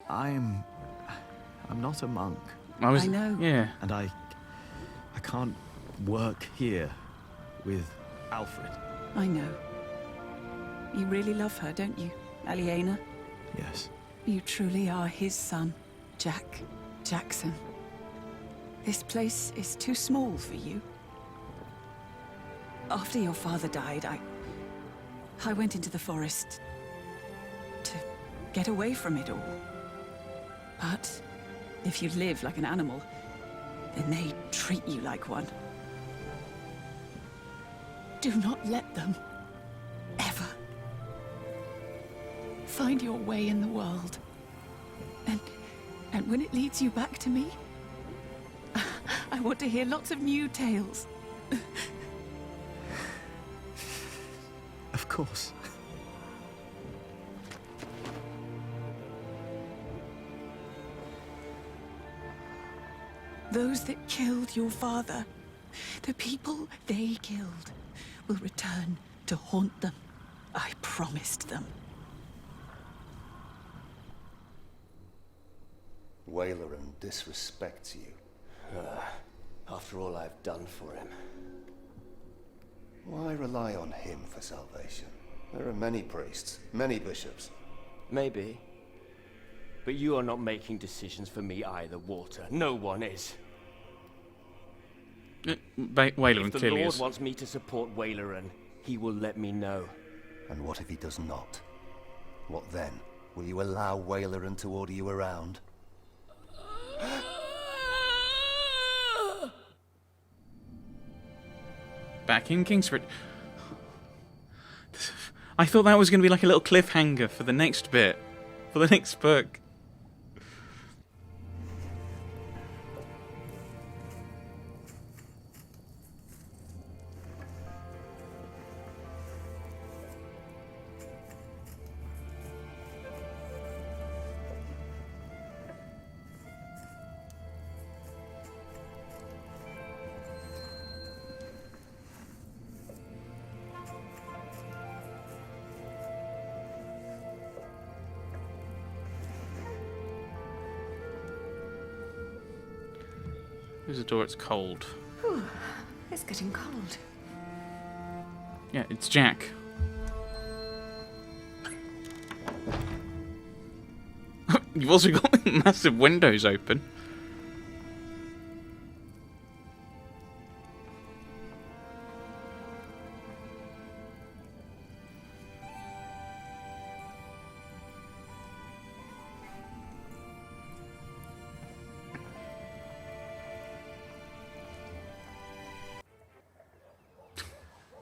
I'm not a monk. I know. Yeah. And I can't work here with Alfred. I know. You really love her, don't you, Aliena? Yes. You truly are his son, Jack Jackson. This place is too small for you. After your father died, I went into the forest to get away from it all. But if you live like an animal, then they treat you like one. Do not let them, ever, find your way in the world. And when it leads you back to me, I want to hear lots of new tales. Of course. Those that killed your father, the people they killed, will return to haunt them. I promised them. Wayleran disrespects you. After all I've done for him. Why rely on him for salvation? There are many priests, many bishops. Maybe. But you are not making decisions for me either, Walter. No one is. Wayleran If the clearly Lord is. wants me to support Wayleran, he will let me know. And what if he does not? What then? Will you allow Wayleran to order you around? Back in Kingsford. I thought that was going to be like a little cliffhanger for the next bit. For the next book. There's a door, it's cold. Whew, it's getting cold. Yeah, it's Jack. You've also got massive windows open.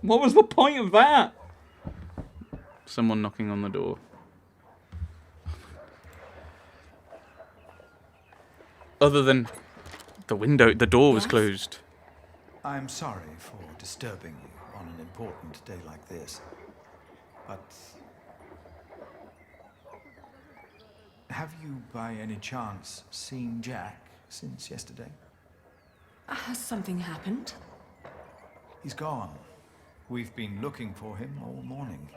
What was the point of that? Someone knocking on the door. Other than the door was Yes? closed. I'm sorry for disturbing you on an important day like this, but have you by any chance seen Jack since yesterday? Has something happened? He's gone. We've been looking for him all morning.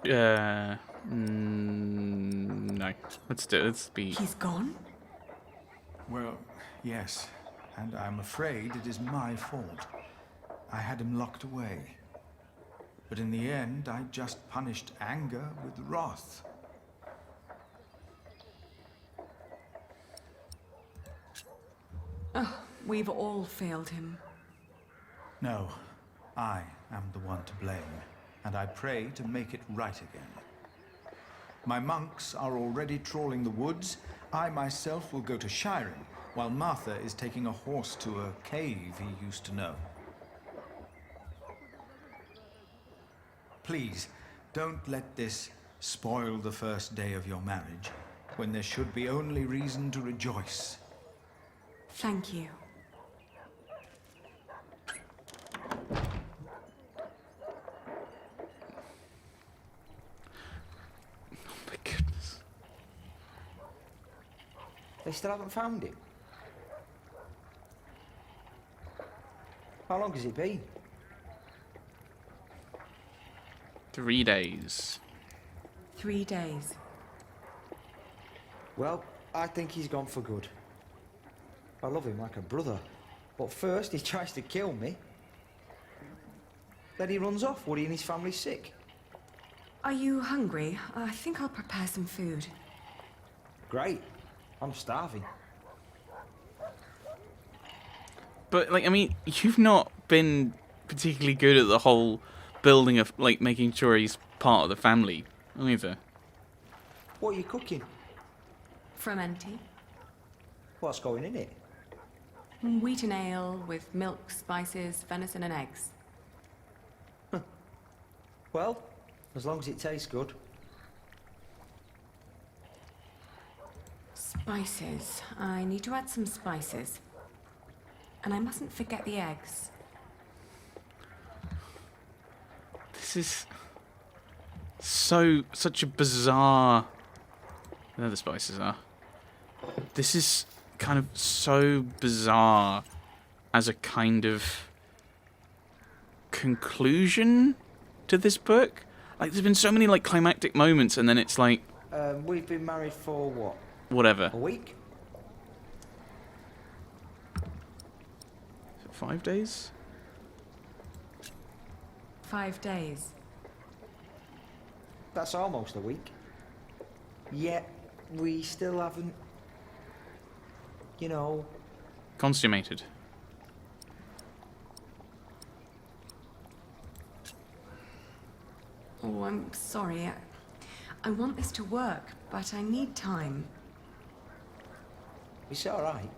No. Let's be. He's gone? Well, yes, and I'm afraid it is my fault. I had him locked away. But in the end, I just punished anger with wrath. Oh, we've all failed him. No, I am the one to blame, and I pray to make it right again. My monks are already trawling the woods. I myself will go to Shiren, while Martha is taking a horse to a cave he used to know. Please, don't let this spoil the first day of your marriage, when there should be only reason to rejoice. Thank you. Oh my goodness. They still haven't found him. How long has it been? 3 days. 3 days. Well, I think he's gone for good. I love him like a brother. But first he tries to kill me. Then he runs off. Woody and his family's sick. Are you hungry? I think I'll prepare some food. Great. I'm starving. But, like, I mean, you've not been particularly good at the whole building of, like, making sure he's part of the family either. What are you cooking? Fermenti. What's going in it? Wheaten ale with milk, spices, venison and eggs. Well, as long as it tastes good. Spices. I need to add some spices. And I mustn't forget the eggs. This is such a bizarre. There the spices are. This is kind of so bizarre as a kind of conclusion to this book. Like, there's been so many like climactic moments, and then it's like, We've been married for what? whatever. A week? 5 days? 5 days. That's almost a week. Yet we still haven't, you know. Consummated. Oh, I'm sorry. I want this to work, but I need time. It's all right.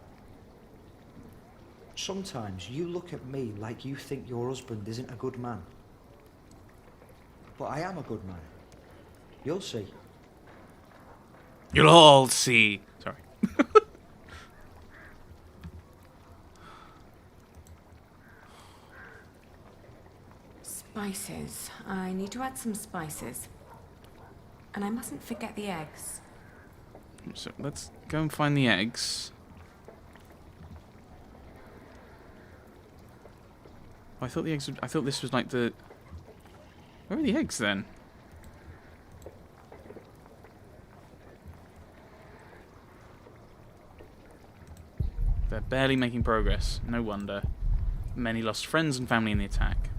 Sometimes you look at me like you think your husband isn't a good man. But I am a good man. You'll see. You'll all see. Sorry. Spices. I need to add some spices. And I mustn't forget the eggs. So let's go and find the eggs. Oh, I thought the eggs. I thought this was like the. Where are the eggs then? They're barely making progress. No wonder. Many lost friends and family in the attack.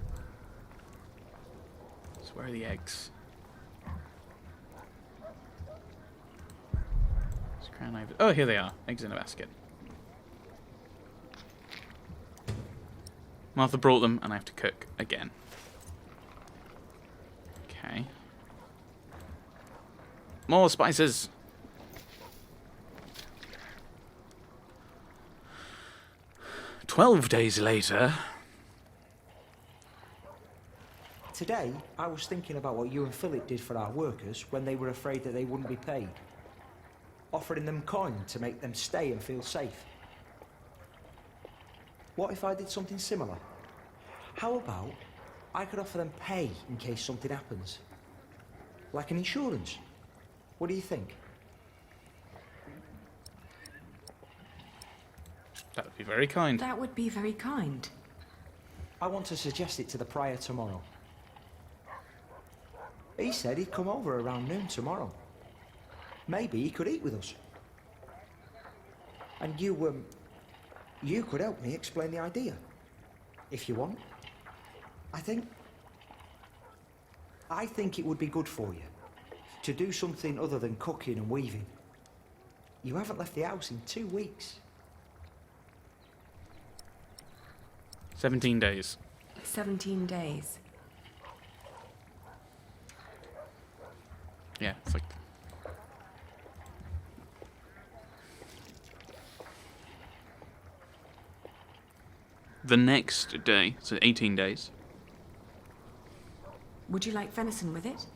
So where are the eggs? Oh, here they are. Eggs in a basket. Martha brought them, and I have to cook again. Okay. More spices. "12 days later." Today, I was thinking about what you and Philip did for our workers when they were afraid that they wouldn't be paid. Offering them coin to make them stay and feel safe. What if I did something similar? How about I could offer them pay in case something happens? Like an insurance. What do you think? That would be very kind. That would be very kind. I want to suggest it to the prior tomorrow. He said he'd come over around noon tomorrow. Maybe he could eat with us. And you could help me explain the idea. If you want. I think it would be good for you. To do something other than cooking and weaving. You haven't left the house in 2 weeks. 17 days. 17 days. Yeah, it's like... The next day, so 18 days. Would you like venison with it?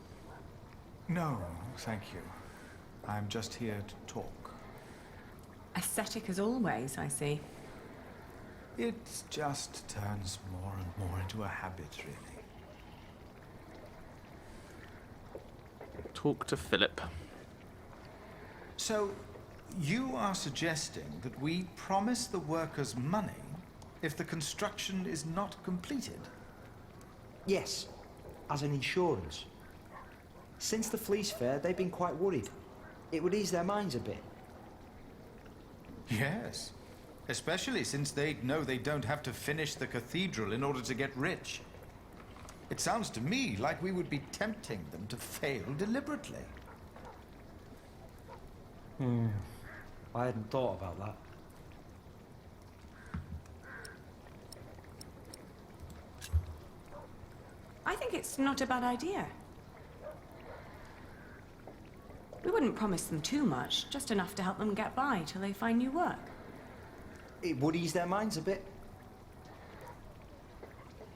No, thank you. I'm just here to talk. Aesthetic as always, I see. It just turns more and more into a habit, really. Talk to Philip. So, you are suggesting that we promise the workers money if the construction is not completed? Yes, as an insurance. Since the Fleece Fair, they've been quite worried. It would ease their minds a bit. Yes. Especially since they know they don't have to finish the cathedral in order to get rich. It sounds to me like we would be tempting them to fail deliberately. I hadn't thought about that. I think it's not a bad idea. We wouldn't promise them too much, just enough to help them get by till they find new work. It would ease their minds a bit.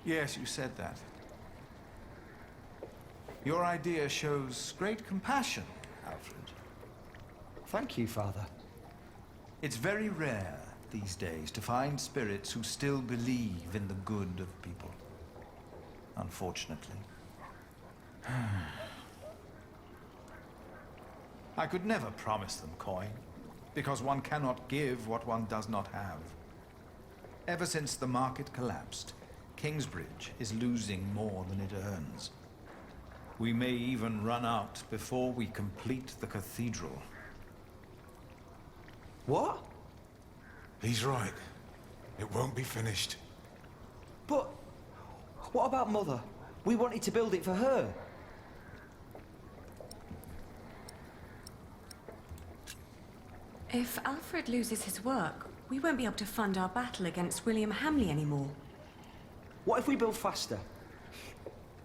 Yes, you said that. Your idea shows great compassion, Alfred. Thank you, Father. It's very rare these days to find spirits who still believe in the good of people. Unfortunately. I could never promise them coin, because one cannot give what one does not have. Ever since the market collapsed, Kingsbridge is losing more than it earns. We may even run out before we complete the cathedral. What? He's right. It won't be finished. But what about Mother? We wanted to build it for her. If Alfred loses his work, we won't be able to fund our battle against William Hamley anymore. What if we build faster?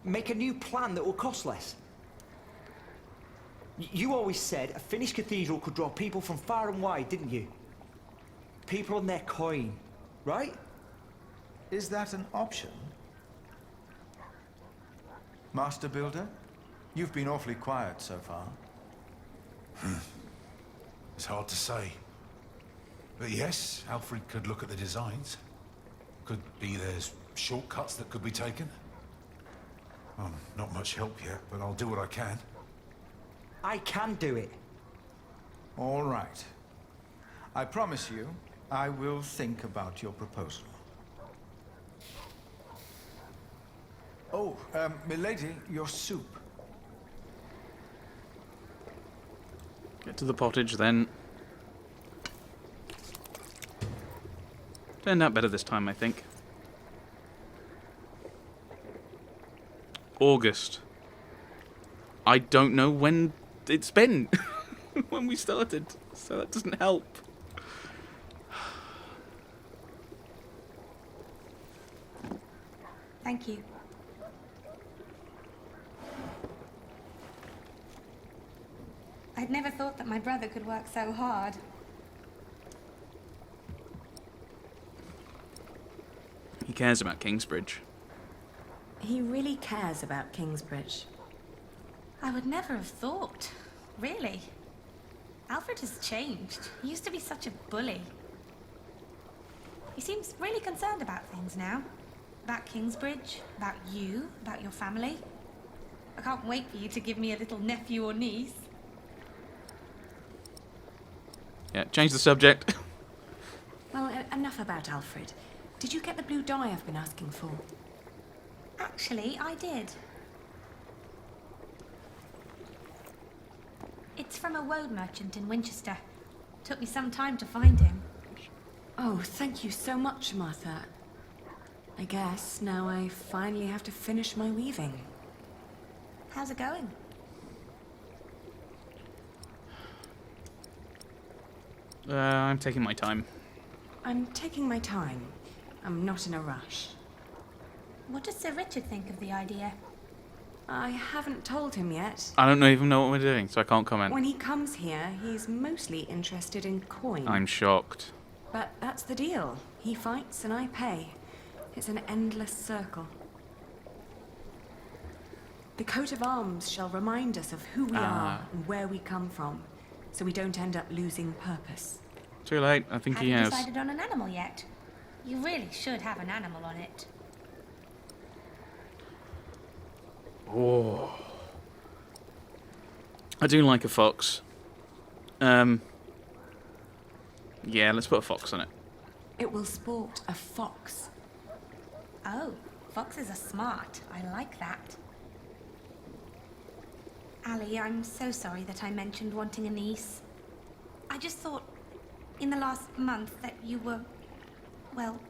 Make a new plan that will cost less? You always said a finished cathedral could draw people from far and wide, didn't you? People on their coin, right? Is that an option? Master Builder, you've been awfully quiet so far. It's hard to say. But yes, Alfred could look at the designs. Could be there's shortcuts that could be taken. Not much help yet, but I'll do what I can. I can do it. All right. I promise you, I will think about your proposal. Oh, milady, your soup. Get to the pottage then. Turned out better this time, I think. August. I don't know when it's been when we started, so that doesn't help. Thank you. I'd never thought that my brother could work so hard. He cares about Kingsbridge. He really cares about Kingsbridge. I would never have thought. Really. Alfred has changed. He used to be such a bully. He seems really concerned about things now. About Kingsbridge, about you, about your family. I can't wait for you to give me a little nephew or niece. Yeah, change the subject. Well, enough about Alfred. Did you get the blue dye I've been asking for? Actually, I did. It's from a woad merchant in Winchester. Took me some time to find him. Oh, thank you so much, Martha. I guess now I finally have to finish my weaving. How's it going? I'm taking my time. I'm taking my time. I'm not in a rush. What does Sir Richard think of the idea? I haven't told him yet. I don't even know what we're doing, so I can't comment. When he comes here, he's mostly interested in coin. I'm shocked. But that's the deal. He fights and I pay. It's an endless circle. The coat of arms shall remind us of who we are and where we come from, so we don't end up losing purpose. Too late. I think Have he you has. decided on an animal yet? You really should have an animal on it. Oh. I do like a fox. Yeah, let's put a fox on it. It will sport a fox. Oh, foxes are smart. I like that. Ali, I'm so sorry that I mentioned wanting a niece. I just thought, in the last month, that you were, well,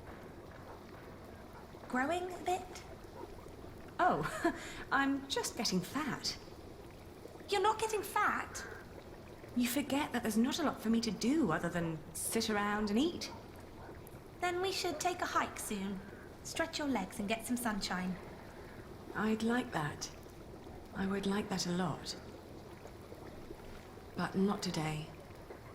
growing a bit. Oh, I'm just getting fat. You're not getting fat? You forget that there's not a lot for me to do other than sit around and eat. Then we should take a hike soon. Stretch your legs and get some sunshine. I'd like that. I would like that a lot. But not today.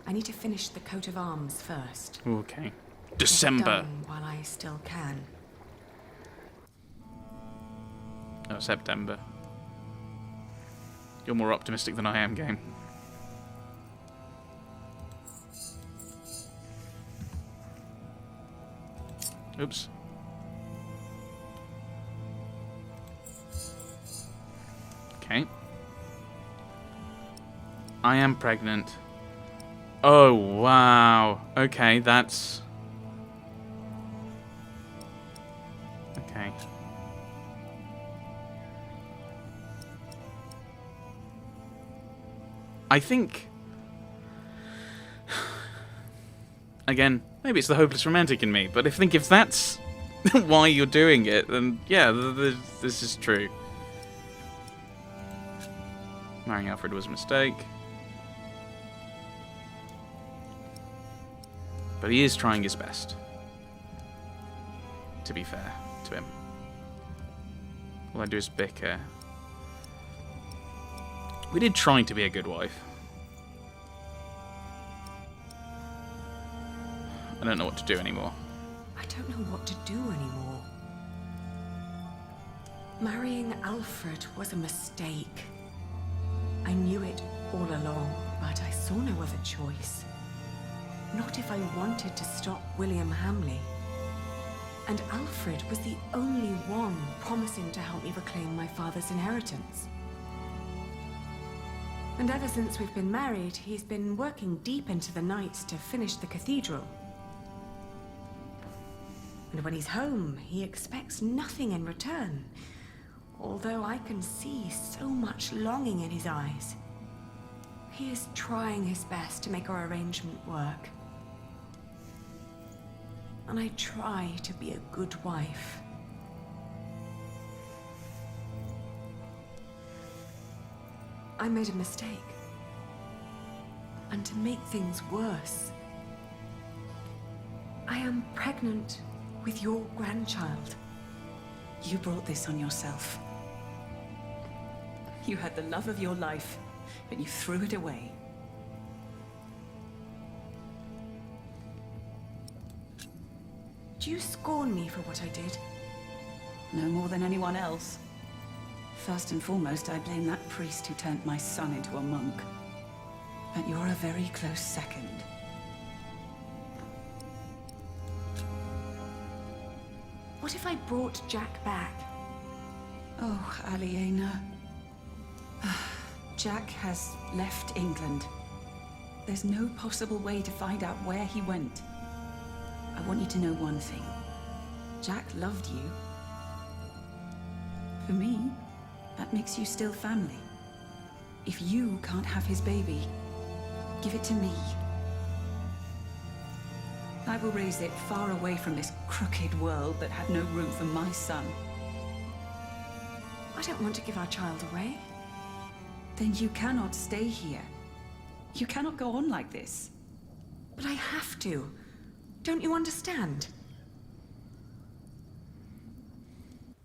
I need to finish the coat of arms first. Okay. Get it December. done while I still can. Oh, September. You're more optimistic than I am, game. Oops. Okay. I am pregnant. Oh, wow. Okay, that's... Okay. I think... Again, maybe it's the hopeless romantic in me, but I think if that's why you're doing it, then yeah, this is true. Marrying Alfred was a mistake. But he is trying his best. To be fair to him. All I do is bicker. We did try to be a good wife. I don't know what to do anymore. I don't know what to do anymore. Marrying Alfred was a mistake. I knew it all along, but I saw no other choice. Not if I wanted to stop William Hamley. And Alfred was the only one promising to help me reclaim my father's inheritance. And ever since we've been married, he's been working deep into the nights to finish the cathedral. And when he's home, he expects nothing in return. Although I can see so much longing in his eyes. He is trying his best to make our arrangement work. And I try to be a good wife. I made a mistake. And to make things worse, I am pregnant with your grandchild. You brought this on yourself. You had the love of your life, but you threw it away. Do you scorn me for what I did? No more than anyone else. First and foremost, I blame that priest who turned my son into a monk. But you're a very close second. What if I brought Jack back? Oh, Aliena. Jack has left England. There's no possible way to find out where he went. I want you to know one thing. Jack loved you. For me, that makes you still family. If you can't have his baby, give it to me. I will raise it far away from this crooked world that had no room for my son. I don't want to give our child away. Then you cannot stay here. You cannot go on like this. But I have to. Don't you understand?